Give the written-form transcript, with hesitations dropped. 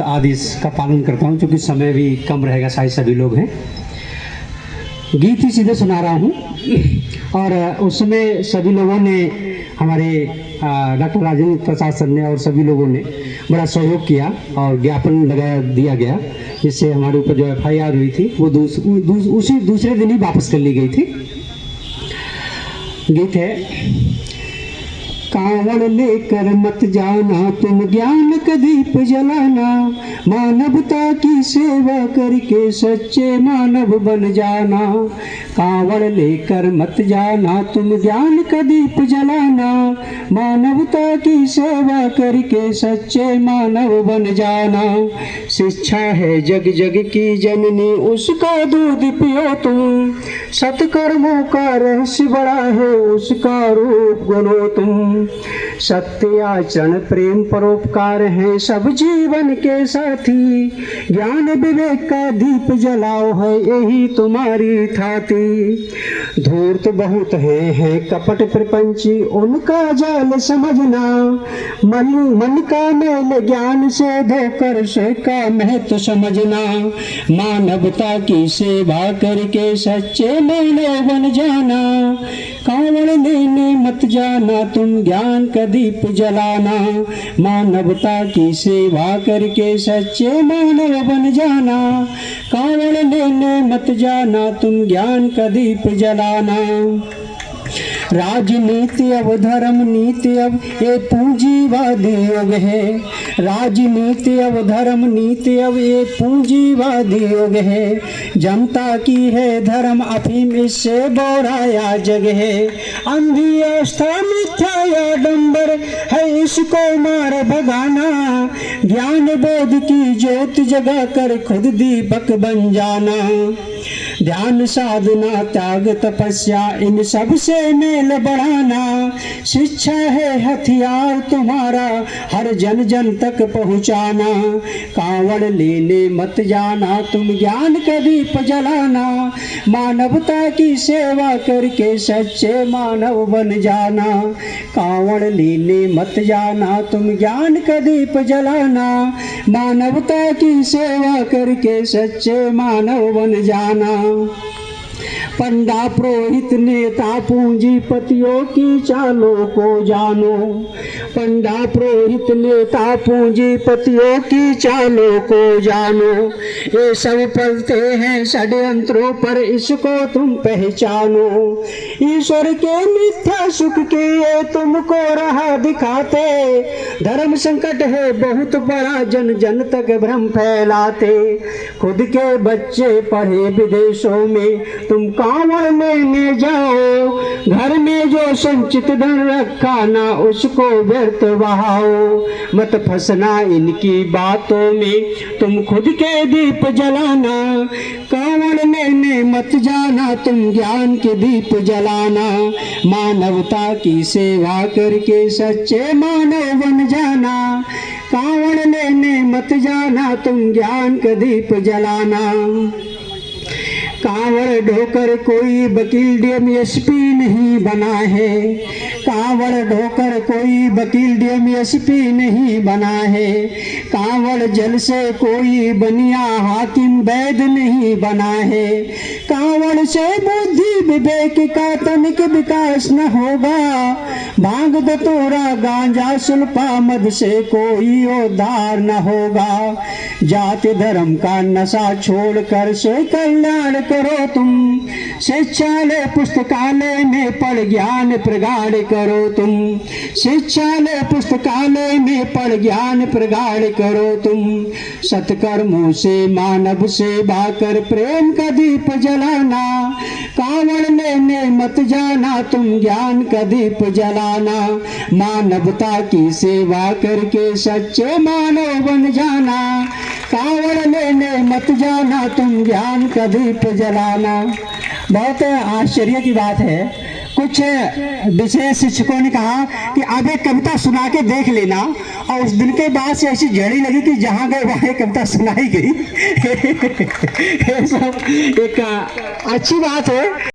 आदेश का पालन करता हूँ, क्योंकि समय भी कम रहेगा, शायद सभी लोग हैं। गीत ही सीधे सुना रहा हूँ। और उस समय सभी लोगों ने, हमारे डॉक्टर राजेंद्र प्रसाद सर ने और सभी लोगों ने बड़ा सहयोग किया और ज्ञापन लगाया दिया गया, जिससे हमारे ऊपर जो FIR हुई थी वो उसी दूसरे दिन ही वापस कर ली गई थी। गीत है, कांवड़ लेकर मत जाना तुम ज्ञान का दीप जलाना, मानवता की सेवा करके सच्चे मानव बन जाना। कांवड़ लेकर मत जाना तुम ज्ञान का दीप जलाना, मानवता की सेवा करके सच्चे मानव बन जाना। शिक्षा है जग जग की जननी, उसका दूध पियो तुम, सत्कर्मों का रहस्य बड़ा है, उसका रूप गनो तुम। सत्य आचरण प्रेम परोपकार है सब जीवन के साथी, ज्ञान विवेक का दीप जलाओ है यही तुम्हारी थाती। धूर्त बहुत है कपट प्रपंची, उनका जाल समझना, मन का मेल ज्ञान से धोकर से का महत्व समझना। मानवता की सेवा करके सच्चे मानव बन जाना, कांवड़ लेने मत जाना तुम ज्ञान का दीप जलाना, मानवता की सेवा करके सच्चे मानव बन जाना। कांवड़ लेने मत जाना तुम ज्ञान का दीप जलाना। राजनीति अब धर्म नीति अब ये पूंजीवादी युग है, राजनीति अब धर्म नीति अब ये पूंजीवादी युग है। जनता की है धर्म अफीम इससे बोराया जग है, अंधी आस्था मिथ्या या डंबर है इसको मार भगाना। ज्ञान बोध की ज्योत जगा कर खुद दीपक बन जाना। ध्यान साधना त्याग तपस्या इन सब से मेल बढ़ाना, शिक्षा है हथियार तुम्हारा हर जन जन तक पहुँचाना। कांवड़ लेने मत जाना तुम ज्ञान का दीप जलाना, मानवता की सेवा करके सच्चे मानव बन जाना। कांवड़ लेने मत जाना तुम ज्ञान का दीप जलाना, मानवता की सेवा करके सच्चे मानव बन जाना। पंडा पुरोहित नेता पूंजीपतियों की चालों को जानो, पंडा पुरोहित नेता पूंजीपतियों की चालों को जानो। ये सब पलते हैं षड्यंत्रों पर इसको तुम पहचानो। ईश्वर के मिथ्या सुख के ये तुमको राह दिखाते, धर्म संकट है बहुत बड़ा जन जन तक भ्रम फैलाते। खुद के बच्चे पढ़े विदेशों में तुम कांवड़ लेने जाओ, घर में जो संचित धन रखा ना उसको व्यर्थ बहाओ। मत फंसना इनकी बातों में तुम खुद के दीप जलाना, कांवड़ लेने मत जाना तुम ज्ञान के दीप जलाना। मानवता की सेवा करके सच्चे मानव बन जाना, कांवड़ लेने मत जाना तुम ज्ञान का दीप जलाना। कांवड़ ढोकर कोई वकील DMSP नहीं बना है, कांवड़ ढोकर कोई वकील DMSP नहीं बना है। कांवड़ जल से कोई बनिया हाकिम वैद नहीं बना है। कांवड़ से बुद्धि विवेक का तनिक विकास न होगा, भांग दतोरा गांजा सुल्फा मद से कोई उद्धार न होगा। जाति धर्म का नशा छोड़कर से कल्याण करो तुम, शिक्षालय पुस्तकालय में पढ़ ज्ञान प्रगाढ़ करो तुम, शिक्षालय पुस्तकालय में पढ़ ज्ञान प्रगाढ़ करो तुम। सत्कर्मों से मानव सेवा कर प्रेम का दीप जलाना, कांवड़ लेने मत जाना तुम ज्ञान का दीप जलाना। मानवता की सेवा करके सच्चे मानव बन जाना, कांवड़ लेने मत जाना तुम ज्ञान का दीप जलाना। बहुत आश्चर्य की बात है, कुछ विशेष शिक्षकों ने कहा कि अब एक कविता सुना के देख लेना, और उस दिन के बाद से ऐसी जड़ी लगी कि जहाँ गए वहाँ कविता सुनाई गई। ये सब एक अच्छी बात है।